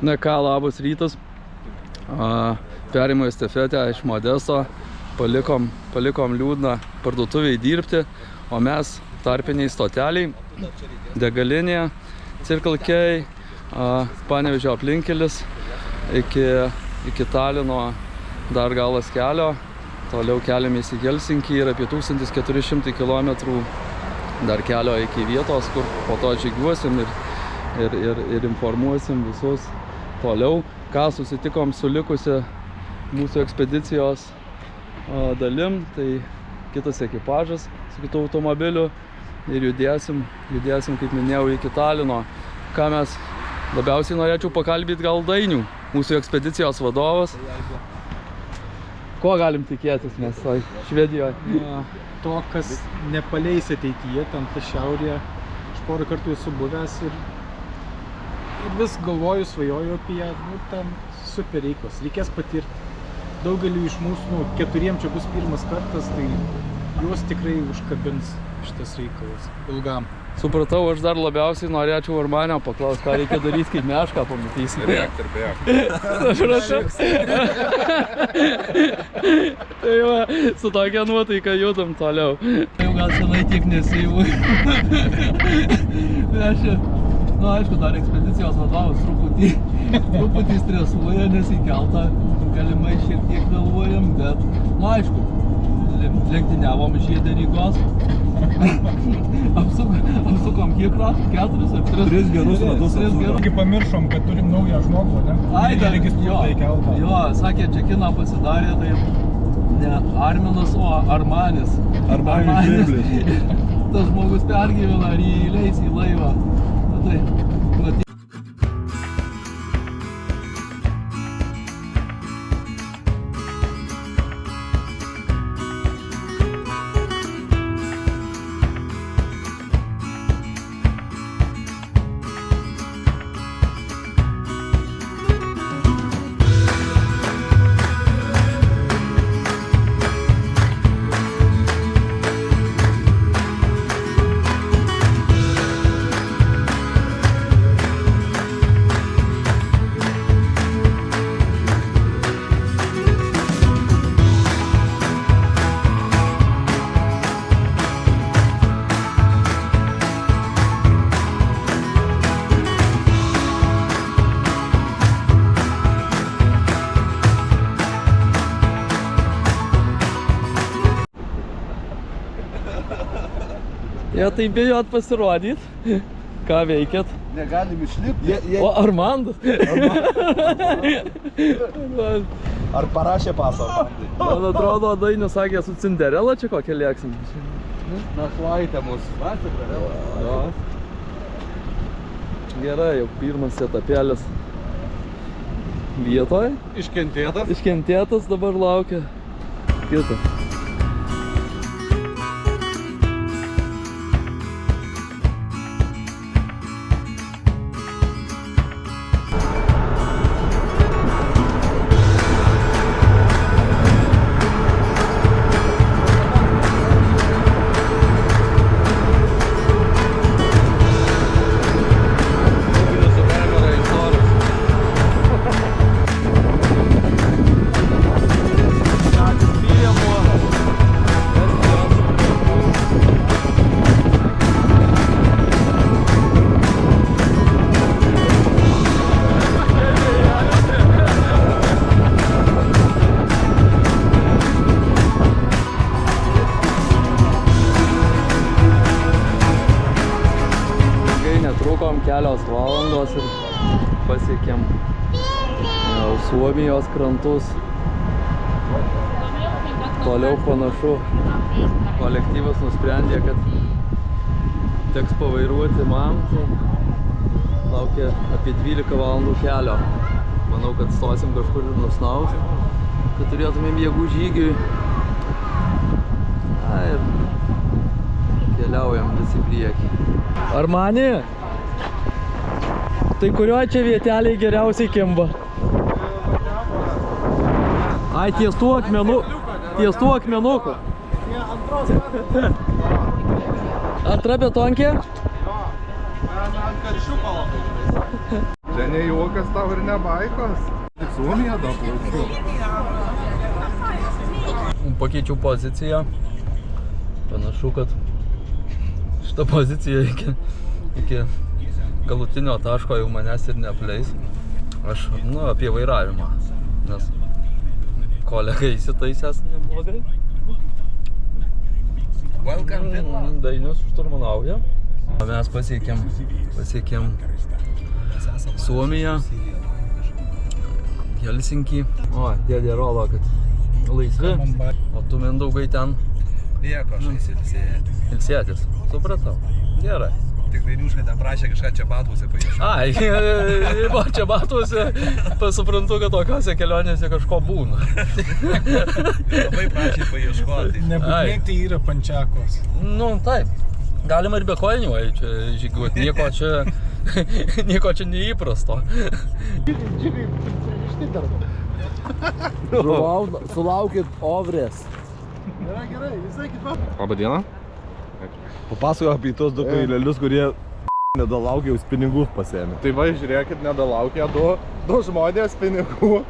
Na ką, labas rytas. Perėmė estafetę iš Modesto. Palikom liūdną parduotuviai dirbti, o mes tarpiniai stoteliai, degalinė, Circle K, Panevėžio aplinkelis iki Talino dar galas kelio, toliau keliamės į Helsinkį ir apie 1400 km dar kelio iki vietos, kur po to žygiuosim ir informuosim visus toliau, ką susitikom su likusia mūsų ekspedicijos dalim, tai kitas ekipažas su kitu automobiliu ir judėsim, kaip minėjau, iki Talino. Ką mes labiausiai norėčiau pakalbėti, gal Dainių, mūsų ekspedicijos vadovas. Ko galim tikėtis mes Švedijoje? To, kas nepaleis ateityje, ten ta šiaurė, aš porą kartų esu buvęs ir vis galvoju, svajoju apie ją, ten super reiklas, reikės patirti. Daugeliu iš mūsų, 4 čia bus pirmas kartas, tai juos tikrai užkabins šitas reikalas ilgam. Supratau, aš dar labiausiai norėčiau Armanio paklausti, ką reikia daryti, kai mešką pamatysim. Bėk. Tai va, su tokia nuotaika judam toliau. Jau gal senai tiek nesijau. Aišku, dar ekspedicijos vadovas truputį stresuoja, nes į keltą galimai šiek tiek vėluojam, bet, aišku, lenktyniavom iš Rygos. Apsukom kikrą, 4 ar 3 gerus metus. Kai pamiršom, kad turim naują žmogų, ne? Ai, dar registruotą į keltą. Jo, sakė, čekiną pasidarė, tai ne Arminas, o Armanis. Armanis. Tas žmogus pergyvena, ar jį įleis į laivą. Tai, matyt. Jie tai bijot pasirodyti. Ką veikėt? Negalim išlipti. O Armandas? Ar parašė pasą Armandai? Man atrodo, Dainis sakė, su Cinderella čia kokią lėksim. Našlaitė mūsų. Gerai, jau pirmas etapėlis vietoje. Iškentėtas dabar laukia kitas. Kelios valandos ir pasiekėm Suomijos krantus. Toliau panašu, kolektyvas nusprendė, kad teks pavairuoti man, tai laukia apie 12 valandų kelio. Manau, kad stosim kažkur ir nusnaus, kad turėtumėm jėgų žygiui. Ir keliaujam visi priekį. Armani? Tai kurio čia vieteliai geriausiai kimba? Ai, ties tų akmenukų. Antra betonkė? Ant karšiuko labai. Čia ne juokas tau ir ne baikos. Tik Suomija daplaukiu. Pakeičiau poziciją. Panašu, kad šitą poziciją iki galutinio taško jau manęs ir neapleis. Aš, apie vairavimą, nes kolega įsitaisęs neblogai. Welcome Finland. Dainius šturmanauja. Mes pasiekėm Suomiją, Helsinkį. O, dėdė rodo, kad laisvi. O tu, Mindaugai, ten Nieko, aš įsilsėjęs. ilsėtis. Supratau. Gerai. Tik Dainiuška ten prašė kažką čia batuose paieškoti. Ai, va, čia batuose pasuprantu, kad tokiose kelionėse kažko būna. Labai prašė paieškoti. Nebūtinai tai yra pančiakos. Nu, taip. Galima ir be kojinių čia žygiuoti. Nieko čia neįprasto. Sulaukit ovrės. Gerai, visai kitą. Labą dieną. Papasakok apie tos du kailelius, kurie nedalaukė, jūs pinigų pasėmė. Tai va, žiūrėkit, nedalaukė du žmonės pinigų.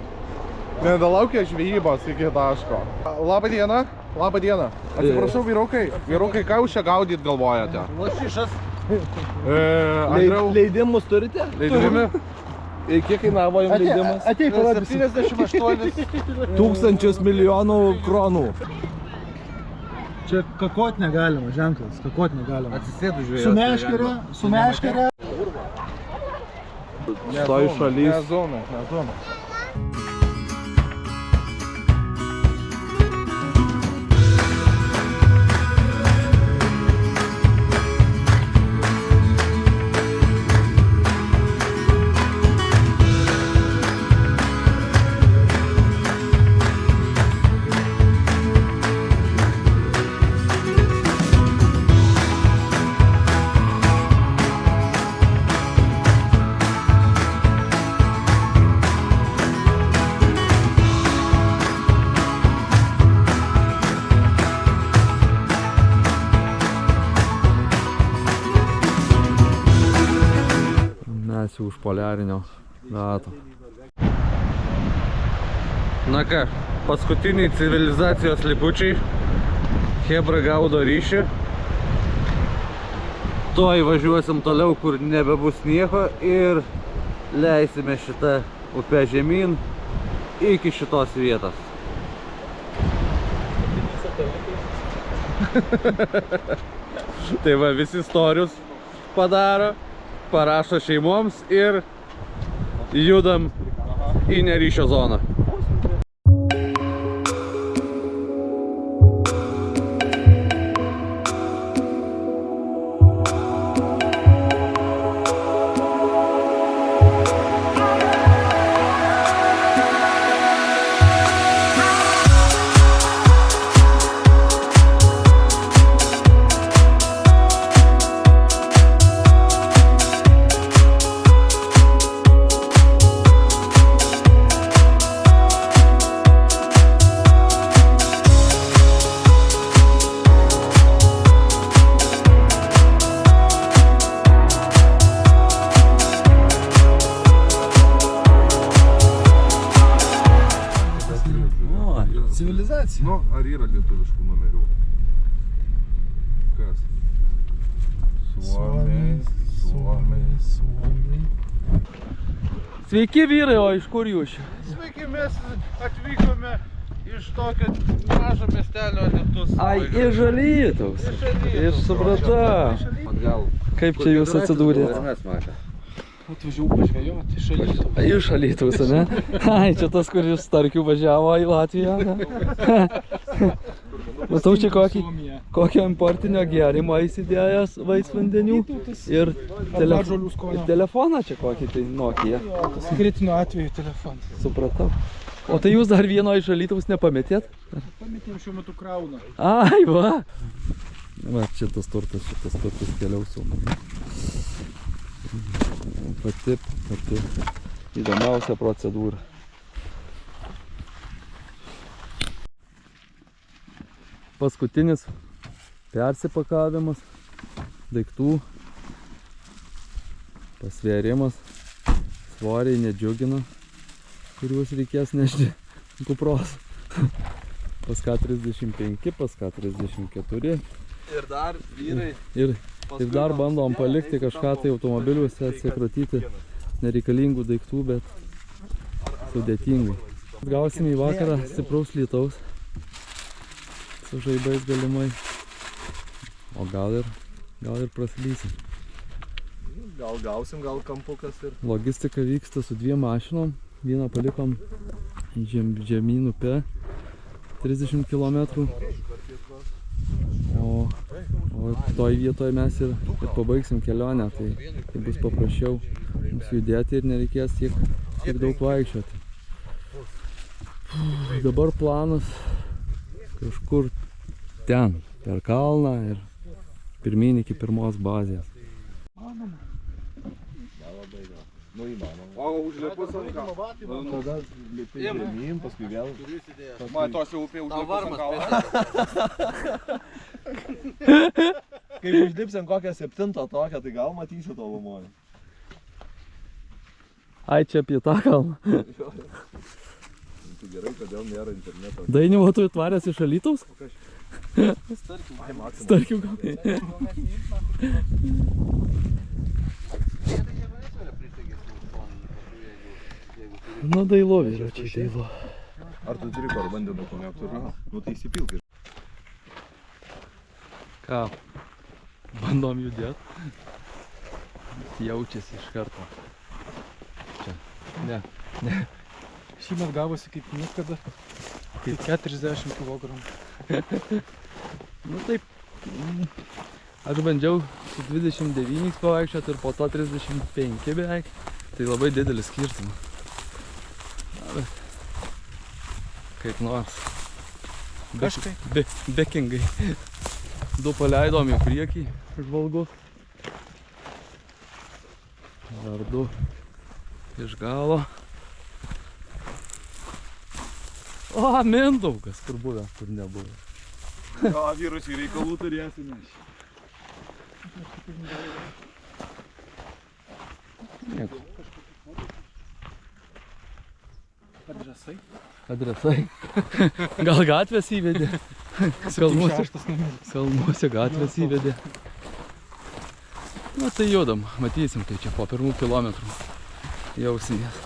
Nedalaukė žvejybos iki taško. Labą dieną. Labą dieną. Atsiprašau, vyrukai. Vyrukai, ką jūs čia gaudyt galvojate? Lašišas. Andriau, Leidimus turite? leidimi? Kiek kainavo jums leidimas? Ateik, parodysiu. 78 Tūkstančius milijonų kronų. Čia kakot negalima, ženklas, kakot negalima. Atsisėdu žvejos. Su meškere. Šitoj šalys. Ne zona. Mes jau už poliarinio rato. Na ką, paskutiniai civilizacijos likučiai. Chebra gaudo ryšį. Tuoj važiuosim toliau, kur nebebus nieko ir leisime šitą upę žemyn iki šitos vietos. Tai va, visi storius padaro, parašo šeimoms ir judam į neryšio zoną. Civilizacija. Nu, ar yra lietuviškų numerių? Kas? Suomiai. Sveiki vyrai, o iš kur jūs? Sveiki, mes atvykome iš tokio mažo miestelio Alytus. Ai, iš Alytaus. Ir supratau. Atgal. Kaip čia jūs atsidūrėt? Mes matė. Atvažiavau pažvejoti iš Alytaus. Iš Alytaus, ne? Ai, čia tas, kuris Starkių važiavo į Latviją, ne? Matau čia kokio importinio gėrimo įsidėjęs vaisvandenių ir telefoną čia kokį tai Nokia. Kritiniu atveju telefonas. Supratau. O tai jūs dar vieno iš Alytaus nepametėt? Pametėm šiuo metu krauną. Ai, va! Va, šitas turtas keliaus su manimi. Pati įdomiausia procedūra. Paskutinis persipakavimas daiktų, pasvėrimas, svoriai nedžiugina, kuriuos reikės nešti kupros. Pas K35, pas K34. Ir dar vyrai. Ir dar bandom palikti kažką tai automobiliuose, atsikratyti nereikalingų daiktų, bet sudėtingai. Gausime į vakarą stipraus lietaus su žaibais galimai, o gal ir praslysim. Gal gausim, gal kampukas ir... Logistika vyksta su 2 mašinom. Vieną palikom žemyn upe 30 km. O toj vietoje mes ir pabaigsim kelionę, tai bus paprasčiau mums judėti ir nereikės tiek daug vaikščioti. Dabar planas kažkur ten, per kalną ir pirmyn iki pirmos bazės. Nu įmanoma. O užlipus ant kalno. Tada lipi žemyn, paskui vėl. Tos jau upė užlipus ant kalno. Kai užlipsim kokią 7 tokią, tai gal matysi tolumoje. Ai, čia apie tą kalną. Tai gerai, kodėl nėra interneto. Dainiau, tu atvaręs iš Alytaus? Starkių gal. Nu, dailo vyračiai, dailo. Ar tu turi kur bandymą konektorių? Nu tai įsipilk. Ką? Bandom judėt. Jaučiasi iš karto. Čia. Ne. Šįmet gavosi kaip niekada. Kaip 40 kg. Nu taip. Aš bandžiau su 29 pavaikščioti ir po to 35 beveik. Tai labai didelis skirtumas. Bet kaip nors. Kažkaip. Bekingai. 2 paleidom į priekį žvalgus. Dar 2 iš galo. O, Mindaugas, kur buvęs, kur nebuvęs. Jo, vyručiai reikalų turėsime. Nieko. Adresai. Gal gatvės įvedė? Kalnuose gatvės įvedė. Na tai judam, matysim, tai čia po 1 kilometrų jausimės.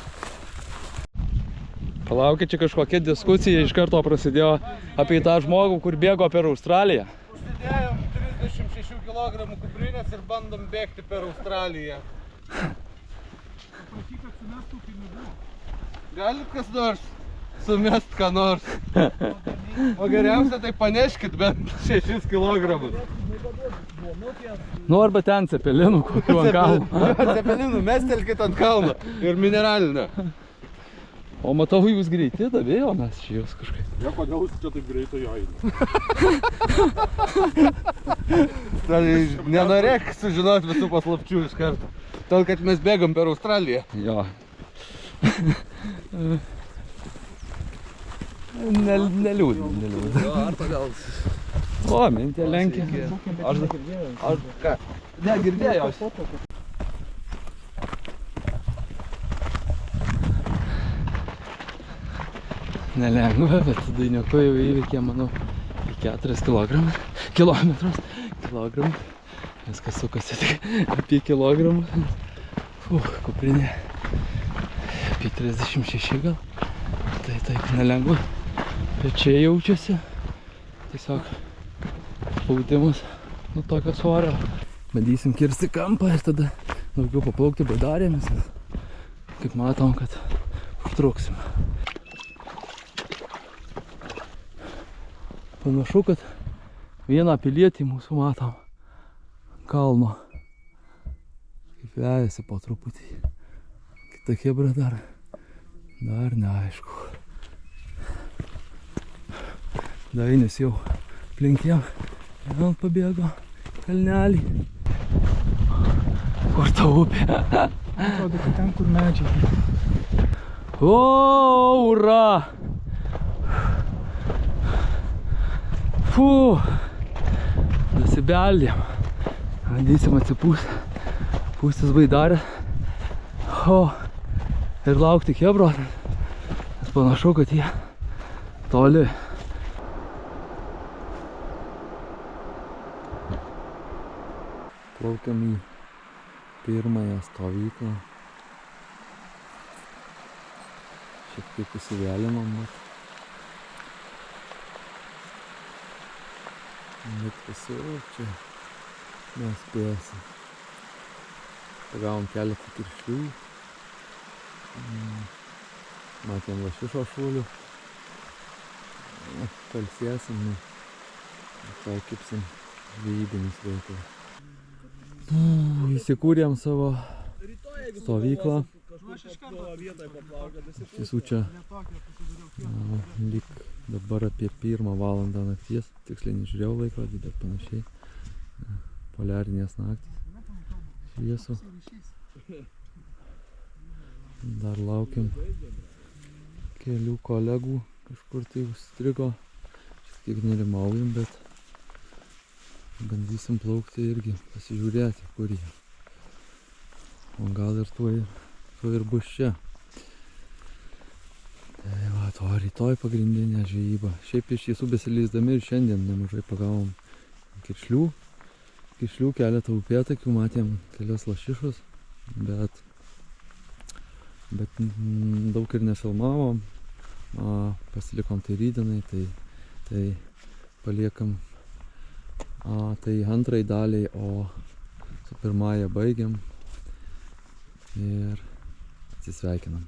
Palaukit, čia kažkokia diskusija iš karto prasidėjo apie tą žmogų, kur bėgo per Australiją. Užsidėjom 36 kg kuprinės ir bandom bėgti per Australiją. Galit kas nors sumest ką nors. O geriausia tai paneškit bent 6 kg. Nu arba ten cepelinų kokių ant kalno. Cepelinų mestelkit ant kalno ir mineralinę. O matau, jūs greiti davėjo, mes čia jūs kažkaip. Jo, kodėl jūs čia taip greitai eina? Tai nenorėk sužinoti visų paslapčių iš karto. Tol, kad mes bėgam per Australiją. Jo. Neliūdin. Jo, ar to gal... O, mintė lenkia. Aš ką? Ne, girdėjau. Nelengva, bet Dainiuko jau įveikė, manau, 4 kilometrus. Viskas sukasi tik apie kilogramus. Kuprinė apie 36 gal. Tai taip nelengva. Pečiai jaučiasi. Tiesiog spaudimas nuo tokio svorio. Bandysim kirsti kampą ir tada daugiau paplaukti baidarėmis. Kaip matom, kad užtruksim. Panašu, kad vieną pilietį mūsų matom kalno. Kaip vejasi po truputį. Kita chebra dar neaišku. Dainis jau aplink vėl pabėgo kalnelį. Kur ta upė? Atrodo, kad ten, kur medžiai. O, ura! Fū! Nusibeldėm. Bandysim atsipūsti. Pūstis baidarę. O, ir laukti chebro, nes panašu, kad jie toli. Plaukiam į pirmąją stovyklą. Šiek tiek įsivėlinom, bet visur čia mes spėsim. Pagavom keletą kiršlių. Matėm lašišo šulių. Palsėsim, tai kipsim žvejybinis veiklą. Įsikūrėm savo stovyklą. Iš tiesų čia lyg dabar apie 1 valandą nakties, tiksliai nežiūrėjau laikrodį, bet panašiai. Poliarinės naktys. Šviesų. Dar laukiam kelių kolegų, kažkur tai užstrigo. Šiek tiek nerimaujam, bet bandysim plaukti irgi, pasižiūrėti, kur jie. O gal ir tuo ir bus čia. Tai va, to rytoj pagrindinė žvejyba. Šiaip iš tiesų besileisdami ir šiandien nemažai pagavom kiršlių. Kiršlių keletą upėtakių, matėm kelias lašišus, bet daug ir nefilmavom. Pasilikom tai rydienai, tai paliekam tai antrai daliai, o su pirmąja baigiam ir atsisveikinam.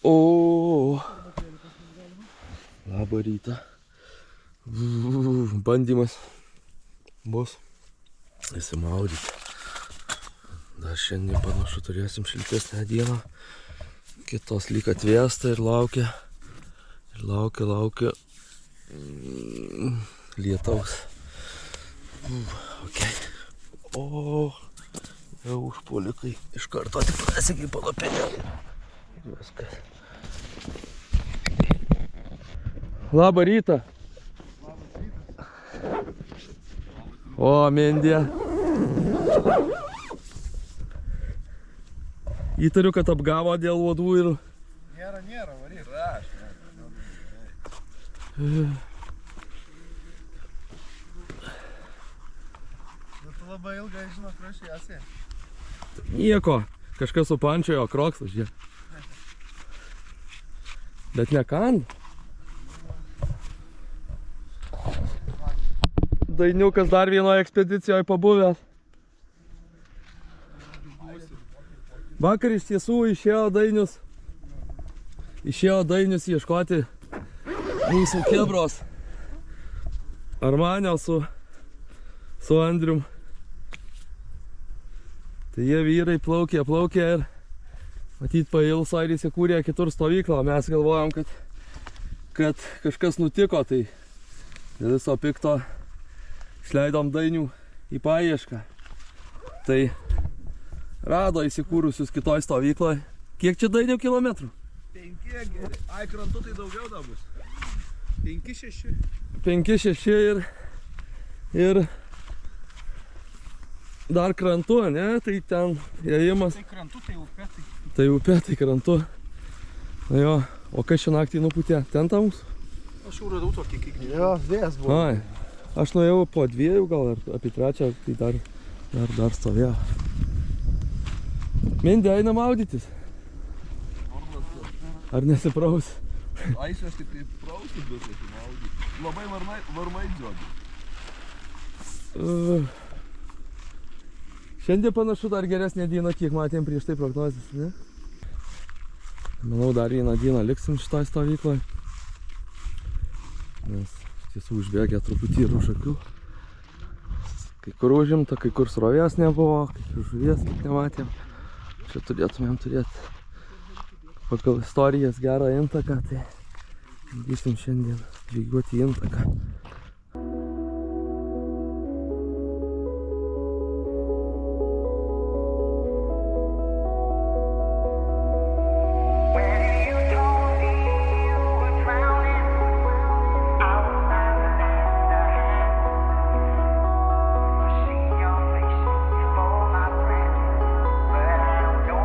O, labą rytą. Bandymas bus įsimaudyti. Dar šiandien panašu turėsim šiltesnę dieną. Kitos lyg atvėsta ir laukia lietaus. Okay. O, jau užpuolikai iš karto tik prasikai palapinę. Viskas. Labą rytą. O, Mindė. Įtariu, kad apgavo dėl uodų ir... Nėra, varyk. Tu labai ilgai, žinok, rašiesi. Nieko, kažkas supančiojo kroksus, žiūrėk. Bet nekand. Dainiukas dar vienoje ekspedicijoje pabuvęs. Vakar iš tiesų išėjo Dainius ieškoti mūsų chebros Armanio su Andrium. Tai jie vyrai plaukė ir matyt pailso ir įsikūrė kitur stovyklą. Mes galvojom, kad kažkas nutiko, tai viso pikto išleidom Dainių į paiešką. Tai rado įsikūrusius kitoj stovykloje. Kiek čia Dainių kilometrų? 5 geri. Ai, krantu tai daugiau da bus. 5-6. 5-6 ir dar krantu, ne? Tai ten ėjimas. Tai krantu, tai upė, Tai upė, tai krantu. Na jo, o kas šią naktį nuputė? Tentą mūsų? Aš jau radau tokį kiekį. Jo, vėjas buvo. Ai, aš nuėjau po 2 gal, ar apie 3, tai dar stovėjo. Mindė, eina maudytis. Ar nesipraus? Aišku, aš tik tai prausiu, bet nesimaudyti. Labai varmai džiodžiu. Šiandien panašu dar geresnė diena, kiek matėm prieš tai prognozes, ne? Manau, dar vieną dieną liksim šitoj stovykloj. Nes tiesų užbėgė truputį ir už akių. Kai kur užimta, kai kur srovės nebuvo, kai kur žuvies kaip nematėm. Čia turėtumėm turėti pagal istorijas gerą intaką, tai bandysim šiandien žygiuoti intaką.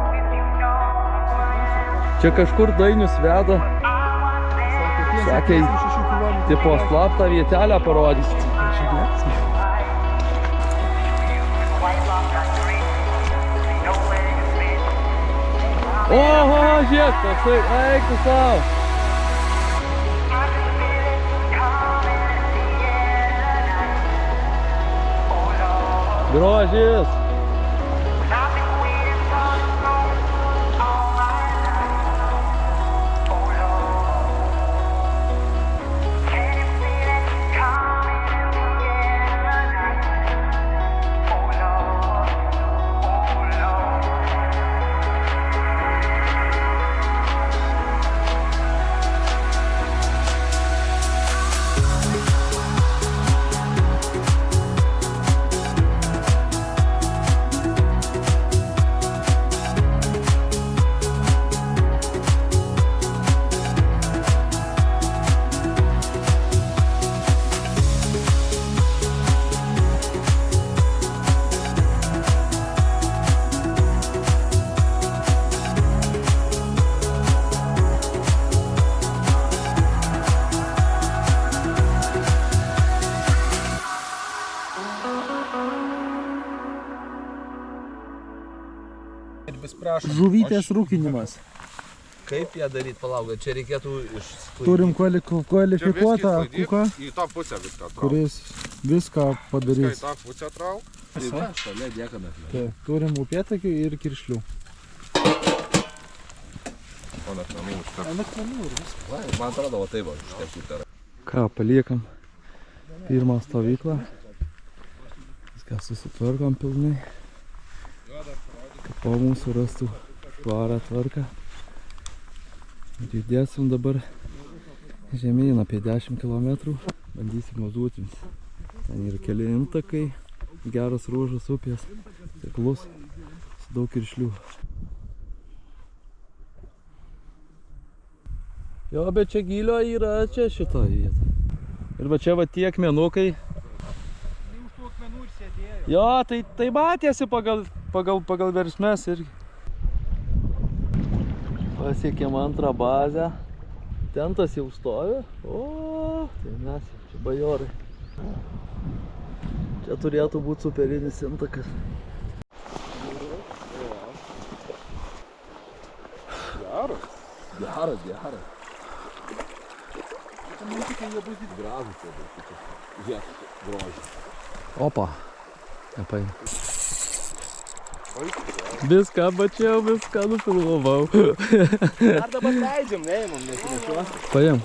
With you Čia kažkur Dainius veda. Sakė, tipo slaptą vietelę parodys. Oho, žiūrėk, toksai, eik tu savo. Grožis. Žuvytės rūkinimas. Kaip ją daryti, palauk, čia reikėtų išsklaidyti. Turim kvalifikuotą kuką, Į tą pusę viską trauk. kuris viską padarys. Į tą pusę trauk. Šalia dėkame. Tai, turim upėtakių ir kiršlių. O nakmenų užteks. Man atrodo, o taip va, užteks utera. Ką, paliekam pirmą stovyklą. Viską susitvarkom pilnai. Kad po mūsų rastų švarą tvarką. Ir judėsim dabar žemyn apie 10 km. Bandysim važiuoti. Ten yra keli intakai, geras ruožas upės, seklus, su daug kiršlių. Jo, bet čia gylio yra čia šitoje vietoje. Ir va čia va tie akmenukai. Jo, tai matėsi pagal versmes irgi. Pasiekėm antrą bazę. Tentas jau stovi. O, tai mes čia bajorai. Čia turėtų būti superinis intakas. Geras. Gražus čia bus. Žiūrėk, grožis. Opa. Nepaim. Viską mačiau, viską nufilmavau. Ar dabar leidžiam, neimam, nesinešiuos. Paim.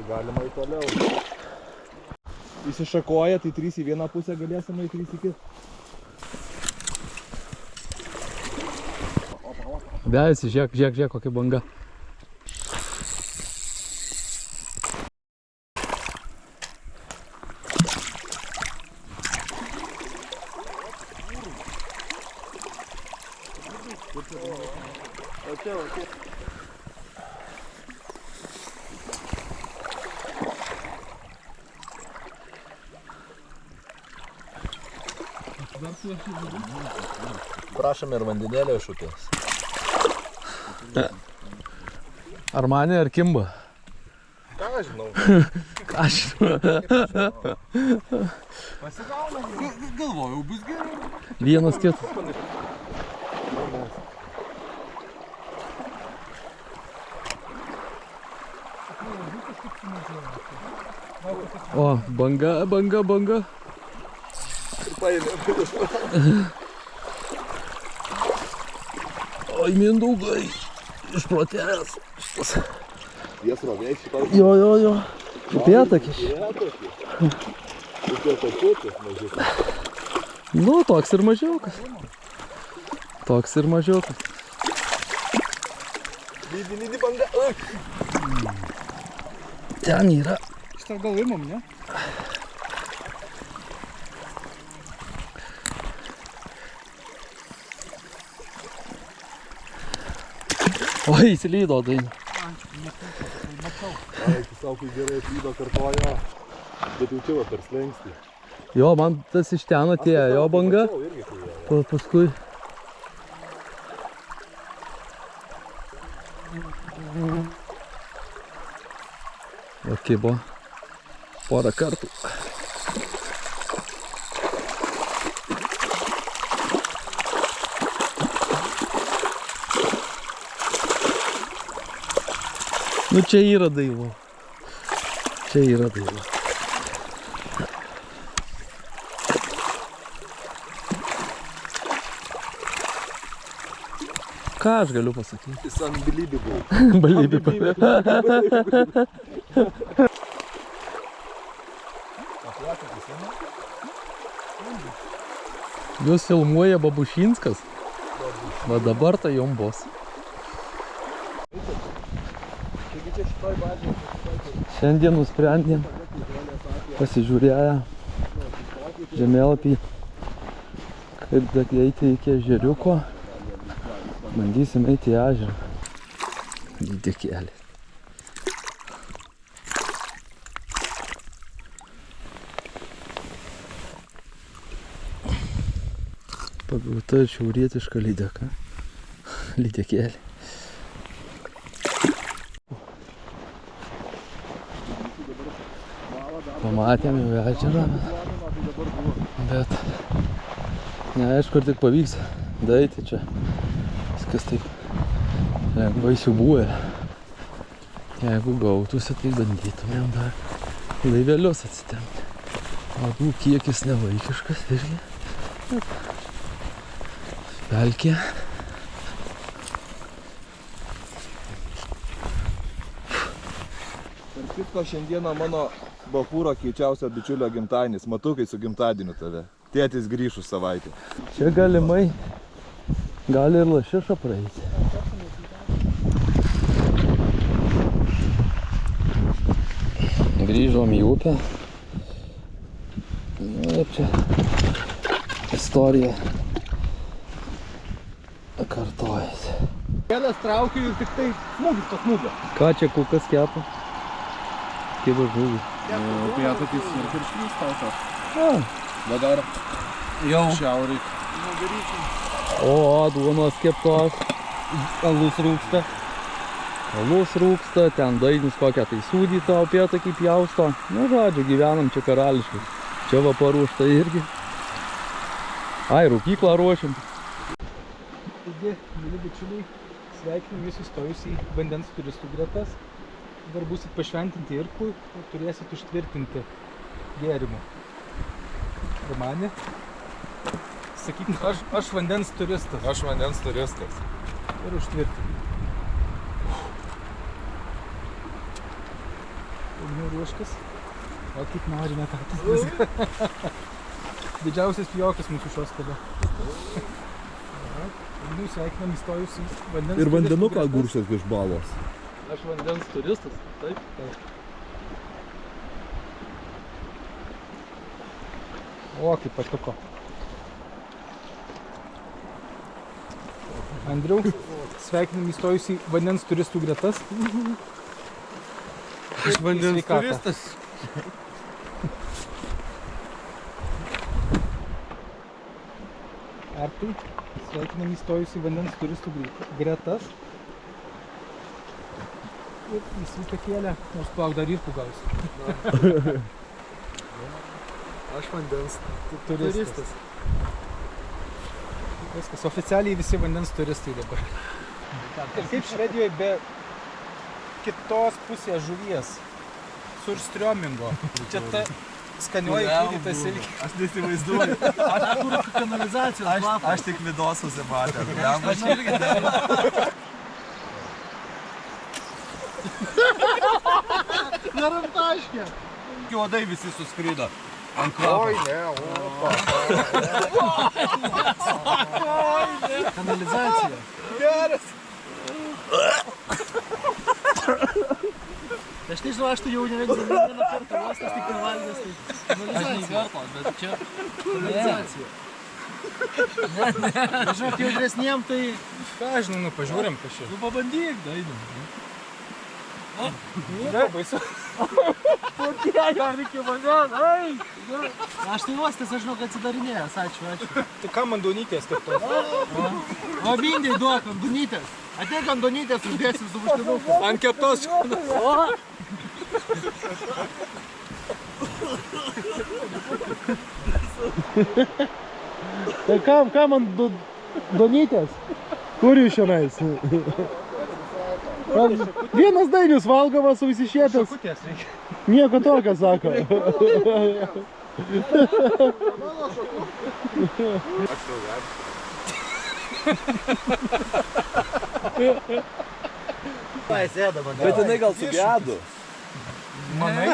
Galima į toliau. Įsišakoja, tai 3 į vieną pusę galėsime į 3 į kitą. Vejasi, žiūrėk, kokia banga. Prašome ir vandenėlio iš upės. Ar mane, ar kimba? Ką aš žinau? Ką aš žinau? Pasigauna. Galvojau, bus geriau. Vienas kitas. O, banga. Oi, Mindaugai, išprotėjęs. Jie srovėjai šitą. Jo. Upėtakis. Upėtakis mažiukas. Nu, toks ir mažiukas. Lydi banga. Ten yra. Šitą gal imam, ne? O, įsilydo dainį. Jis savo kai gerai atlydo kartojo, bet jau čia va per slengstį. Jo, man tas iš ten atėjo, jo banga. Paskui. Va kibo porą kartų. Nu čia yra daivo. Čia yra daivo. Ką aš galiu pasakyti? Jis unbelievable. Unbelievable. Jūs filmuoja Babušinskas? Va dabar tai jom bus. Šiandien nusprendėm pasižiūrėję žemėlapį, kaip eiti iki ežeriuko. Bandysim eiti į ežerą. Didikėlį. Pagauta šiaurietiška lydeka. Lydekėlį. Pamatėm jau ežerą, bet neaišku, ar tik pavyks daeiti čia. Viskas taip lengvai siūbuoja. Jeigu gautųsi, tai bandytumėm dar laivelius atsitempti. Vadų kiekis nevaikiškas irgi. Pelkė. Per kitko šiandieną mano bachūro keičiausio bičiulio gimtadienis. Matukai su gimtadieniu tave. Tėtis grįš už savaitę. Čia galimai gali ir lašiša praeiti. Grįžom į upę. Ir čia istorija kartojasi. Kėdas traukiu ir tik tai smūgis po smūgio. Ką čia kukas kepa? Kiba žuvį. Upėtakis ir piršlys tauta. Bet dar Jau. šiauriai. O, duonos keptos. Alus rūksta. Alus rūksta, ten dainis kokią tai sūdytą upėtakį pjausto. Nu, žodžiu, gyvenam čia karališkai. Čia va paruošta irgi. Ai, rūkyklą ruošim. Taigi, mėly bičiuliai, sveikinu visus stojus į vandens turistų gretas. Dar būsit pašventinti irkų ir turėsit užtvirtinti gėrimų. Romanė, sakyk, aš vandens turistas. Aš vandens turistas. Ir užtvirtinti. Ugnių ruoškas. O kaip nori netatis viską. Didžiausias pijokas mūsų šios kada. Ugnių sveikinam įstojus į vandens Ir turistų vandenuką gretas. guršęs iš balos. Aš vandens turistas, taip? O, kaip patiko. Andriau, sveikinam įstojus į vandens turistų gretas. Aš vandens Sveikatą. turistas. Artai, sveikinam įstojus į vandens turistų gretas. Ir įsvysta kėlę, nors plauk dar irkų gausi. Aš vandens Turistas. Viskas, oficialiai visi vandens turistai dabar. Ir kaip Švedijoje be kitos pusės žuvies, surstriomingo. Čia ta skanioji kūdytas ilgi. Aš nesivaizduoju. Aš kur kanalizacijos lapą. Aš tik vidosuose matė. Aš irgi. Narantaškė. Juodai visi suskrido. Ant kvapo. Oi, ne, opa. Kanalizacija. Geras. Aš nežinau, aš tai jau ne vieną kartą uostas tik nevalgęs. Tai Aš nei karto, bet čia kanalizacija. Žinot, jautresniem, tai ką aš žinau, pažiūrėm kažkaip. Nu pabandyk, dainam. Nieko baisu. Aš tai uostas, aš žinau, kad atsidarinėjęs. Ačiū. Tai ką man duonytės kaip tos? O bindai duok ant duonytės. Ateik ant duonytės, uždėsim su muštinuku. Ant keptos. Tai kam ant duonytės? Kur jūs šiandien? Vienas Dainius valgovas, užsišėtęs. Šakutės reikia. Nieko tokio, sako. Bet jinai gal sugedo. Manai?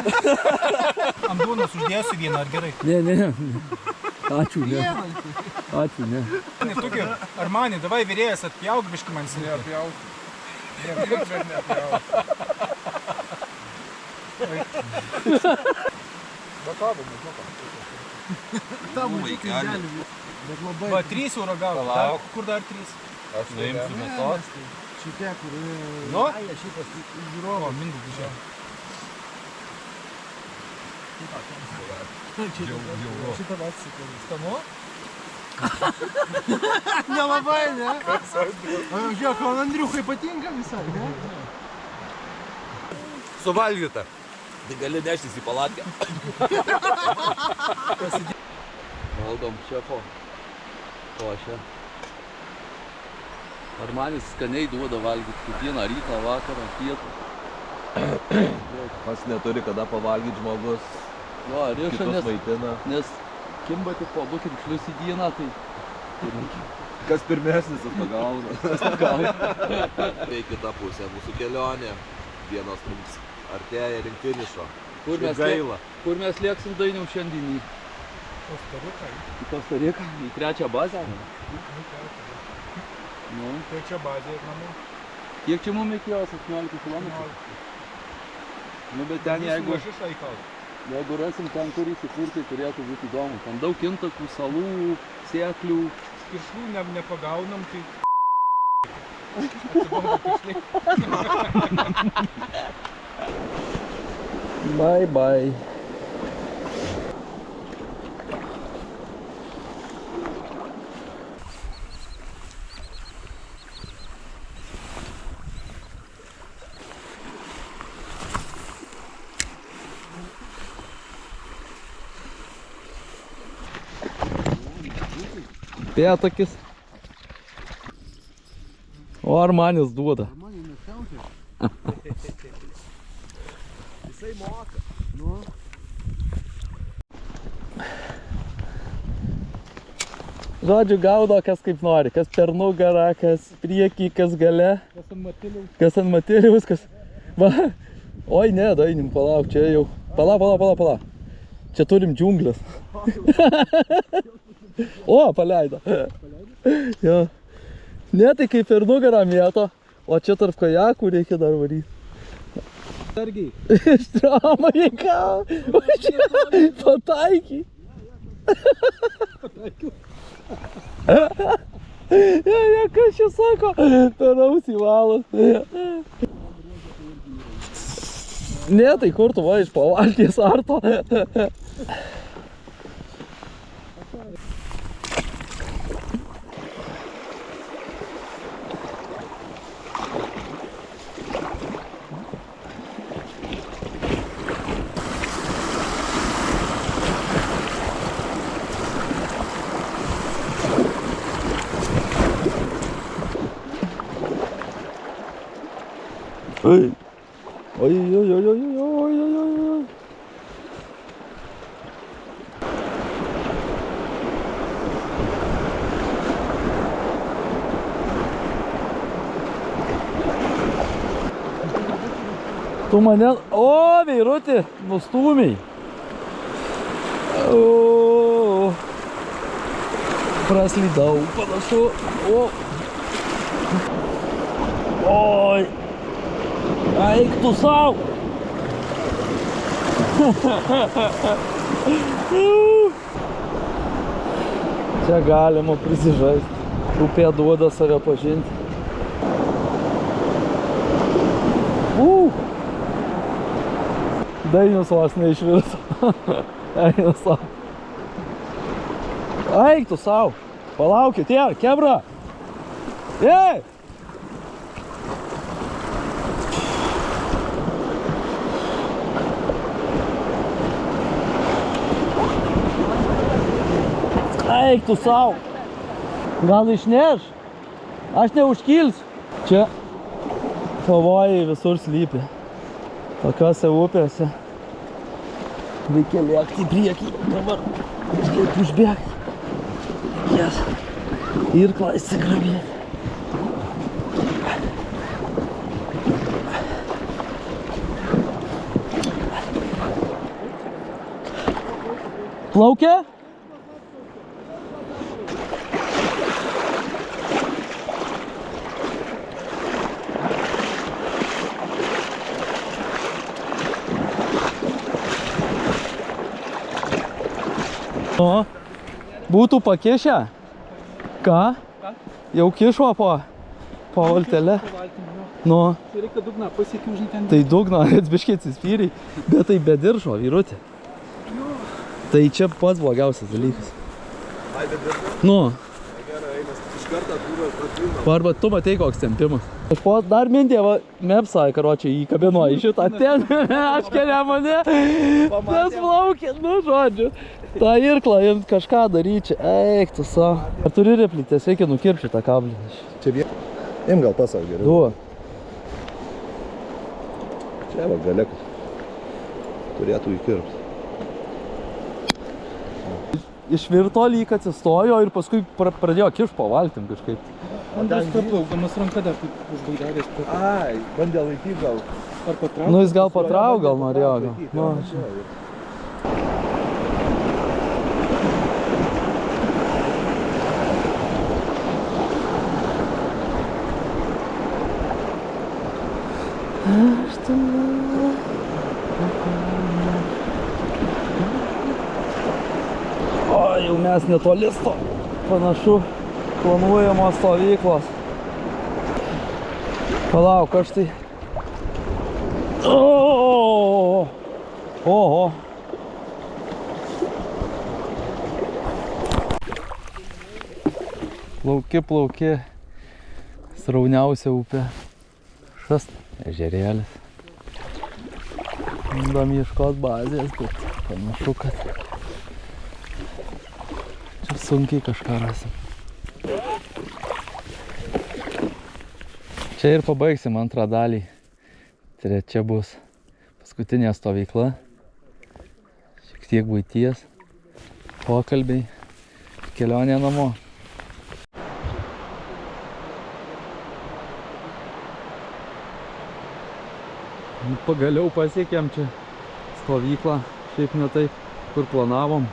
Ant duonos uždėsiu vieną, ar gerai? Ne. Ačiū, ne. Ačiū, ne. Tokį, Armani, davai vyrėjas atpjauk biškį man sinė. Atpjauk. Va, 3 eurų gavo. Kur dar 3? Aš nuimsiu mėsos. Šitie, kur... Nu? Šitas Žiūrovo, mindų didžiau. Šitą atsitikė. Stanu? Nelabai, ne? Žiūrėk, man Andriukai patinka visai, ne? Suvalgyta. Tai gali neštis į palatkę. Valdom šefo košę. Armanis skaniai duoda valgyti kiekvieną rytą, vakarą, pietą. Pats neturi kada pavalgyti žmogus, Jo, riša, kitus maitina. nes kimba tik po 2 kirkšlius į dieną, tai... Kas pirmesnis, tas pagauna. Tai kita pusė mūsų kelionė. Dienos mums artėja link finišo. Kur mes, Gaila. kur mes lieksim Dainiau šiandien į Kostariką, į 3. bazę? Nu, Tai čia bazė, manau. kiek čia mums reikėjo? 17 km? Nu, bet ten jeigu rasim ten, kur įsikurti, turėtų būti įdomu. Ten daug intakų, salų, sėklių. Kiršlių nepagaunam, tai... Bye. Pėtakis. O Armanis duoda. Jisai moka. Žodžiu, gaudo kas kaip nori. Kas per nugarą, kas priekį, kas gale. Kas ant matiliaus, kas... Va. Oi, ne, Dainim, palauk, čia jau... Palauk. Čia turim džiunglės. O, paleido. Jo. Ne, tai kaip per nugarą mėto, o čia tarp kajakų reikia dar varyti. Dargiai. Štramą į ką? Pataiky. Ja, kas čia sako? Per ausį valas. Ne, tai kur tu va iš pavalties arto? Oi. Oi. Tu mane... O, veiruti, nustūmiai. O, praslydau, panašu. O. Oi. Eik tu sau. Čia Čia galima prisižaisti. Upė duoda save pažinti. Dainius vos neišvirto. Eina savo. Eik tu savo. Palaukit, kebra. Ei! Eik tu savo. Gal išneš? Aš neužkilsiu. Čia pavojai visur slypi. Tokiose upėse. Reikia lėkti į priekį. Dabar kažkaip užbėgti. Jas. Irklą įsigrabėti. Plaukia? Nu, būtų pakišę. Ką? Jau kišo po valtelę. Nu. Tai reikia dugną, pasiekiu žinai ten. Tai dugną, atsbiškiai atsispyriai. Bet tai be diržo, vyrutė. Tai čia pats blogiausias dalykas. Nu. Arba tu matei koks tempimas. Aš po dar mintė, mepsą, karočią, įkabinoju šitą ten, aš kelia mane, tas plaukė, nu žodžiu. Ta irkla, jums kažką daryti čia, eik tu savo. Ar turi replytės, reikia nukirpti tą kablį. Čia vien. Im gal pasau geriau. Du. Čia va galėk. Turėtų įkirpti. Išvirto lyg atsistojo ir paskui pradėjo kišt po valtim kažkaip. Andras praplaukdamas ranką dar taip užbaidavęs. Ai, bandė laikyti gal. Ar patrauk? Nu jis gal patrauk, gal norėjo. Nu, O, jau mes netoli panašu planuojamos stovyklos. Palauk, aš tai... Oho. Plauki, srauniausia upė. Šas ežerėlis. Bandom ieškot bazės, bet panašu, kad čia sunkiai kažką rasim. Čia ir pabaigsim antrą dalį. Trečia bus paskutinė stovykla. Šiek tiek buities, pokalbiai, kelionė namo. Pagaliau pasiekėm čia stovyklą, šiaip ne taip, kur planavom.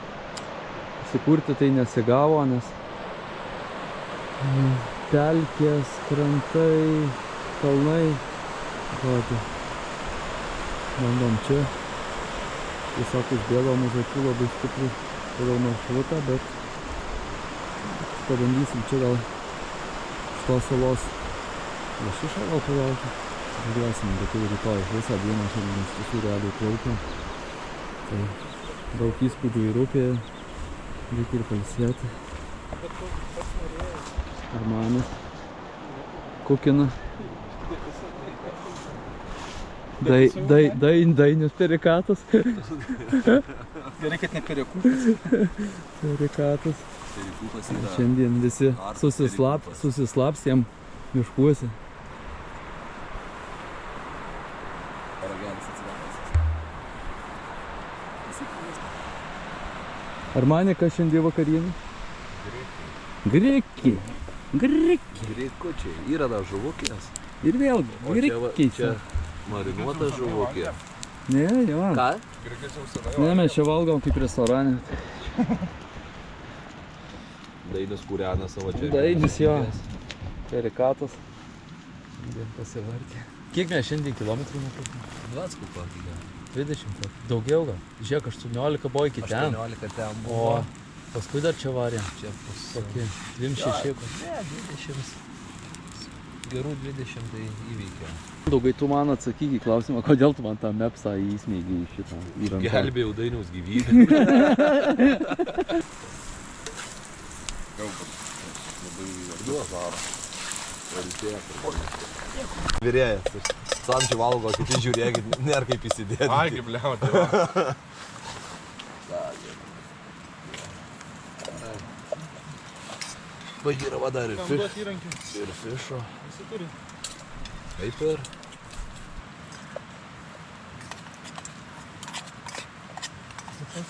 Įsikurti tai nesigavo, nes pelkės, krantai, kalnai. Žodžiu, bandom čia. Tiesiog užbėgom už akių labai stipriai pagal maršrutą, bet pabandysim čia gal iš tos salos lašišą gal pagauti. Žiūrėsim, bet tai rytoj visą dieną šiandien iš tiesų realiai plaukiam. Tai daug įspūdžių ir upėje, reikia ir pailsėti. Armanis kukina. Dainius perikatas. Gerai, kad ne perikūpas. Perikatas. Šiandien visi susislapstėm miškuose. Armani, kas šiandien vakarienė? Griki. Grikučiai. Yra dar žuvukės. Ir vėl griki. Čia marinuota žuvukė. Ne, jo. Ką? Ne, mes čia valgom kaip restorane. Dainius kūrena savo čia. Dainis jo. Perikatas. Pasivarkė. Kiek mes šiandien kilometrų nuplaukėm? 20 kokį gal. 20. Daugiau gal. Žiūrėk, 18 buvo iki ten. 18 ten buvo. Paskui dar čia varėm. Čia pas... Kokį 26. Ne, 20. Gerų 20 tai įveikia. Daugai, tu man atsakyk į klausimą, kodėl tu man tą mepsą įsmeigė į šitą įrangą. Gelbėjau Dainiaus gyvybę. Virėjas. Samčių valgo, kiti žiūrėkit, nėra kaip įsidėti. Ai, kaip liaudė. Baigi yra dar ir fišo. Kaip ir.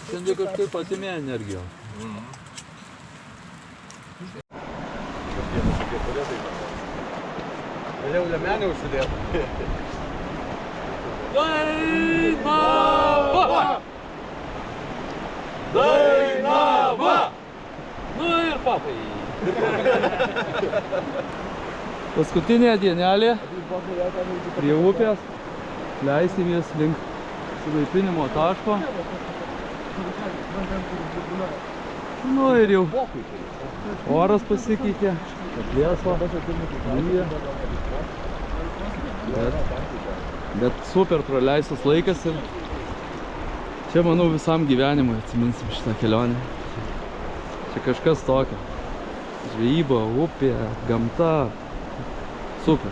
Šiandien kažkaip atimė energiją. Vėliau lemenį užsidėtų. Dainava! Dainava! Nu ir papai. Paskutinė dienelė prie upės. Leisimės link sulaipinimo taško. Nu ir jau oras pasikeitė. Atvėso. Lyja. Bet super praleistas laikas ir čia, manau, visam gyvenimui atsiminsim šitą kelionę. Čia kažkas tokio. Žvejyba, upė, gamta. Super.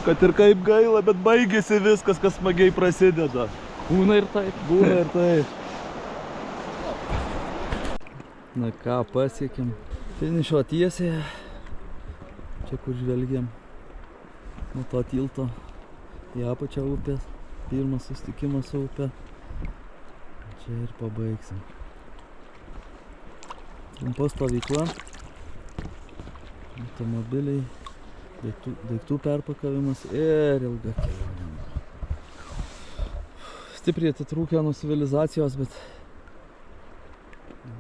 Kad ir kaip gaila, bet baigėsi viskas, kas smagiai prasideda. Būna ir taip. Būna ir taip. Na ką, pasiekėm finišo tiesiai. Čia kur žvelgiam nuo to tilto į apačią upės. Pirmas susitikimas su upė. Čia ir pabaigsim. Trumpa stovykla. Automobiliai, daiktų perpakavimas ir ilga kelionė. Stipriai atitrūkę nuo civilizacijos, bet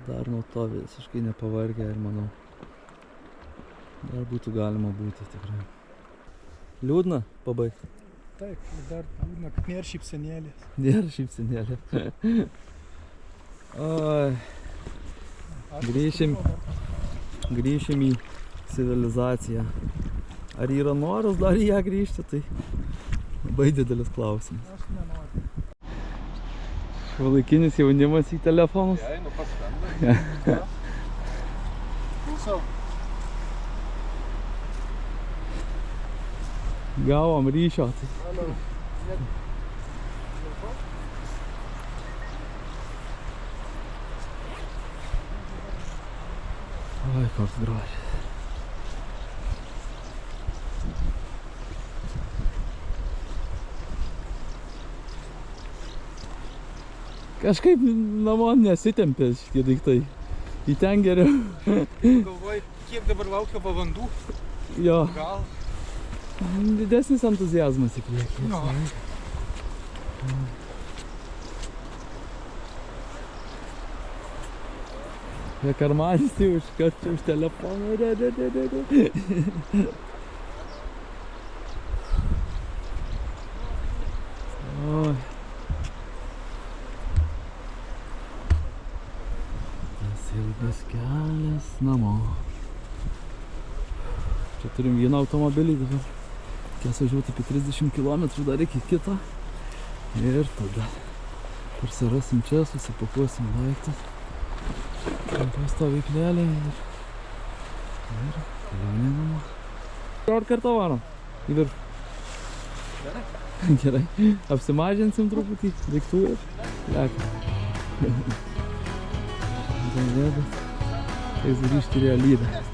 dar nuo to visiškai nepavargę ir manau, dar būtų galima būti tikrai. Liūdna pabaigti? Taip, dar liūdna, kad nėra šypsenėlės. Nėra šypsenėlė. Oi. Grįšim į civilizaciją. Ar yra noras dar į ją grįžti, tai labai didelis klausimas. Aš nenoriu. Šiuolaikinis jaunimas į telefonus. Jei, nu paskambinai. Klausau. Gavom ryšio. Tai. Oi, koks grožis. Kažkaip namo nesitempė šitie daiktai. Į ten geriau. Galvoju, kiek dabar laukia valandų? Jo. Gal? Didesnis entuziazmas į priekį. No. Ja karmanis tai užkart čia už telefoną. Oi. Tas ilgas kelias namo. Čia turim vieną automobilį dabar. Reikės važiuoti apie 30 km dar iki kito. Ir tada parsirasim čia, susipakuosim daiktus. Trumpa stovyklėlė ir kelionė namo. Ar kartą varom į viršų? Gerai. Apsimažinsim truputį daiktų ir lekiam. Reiks grįžti į realybę.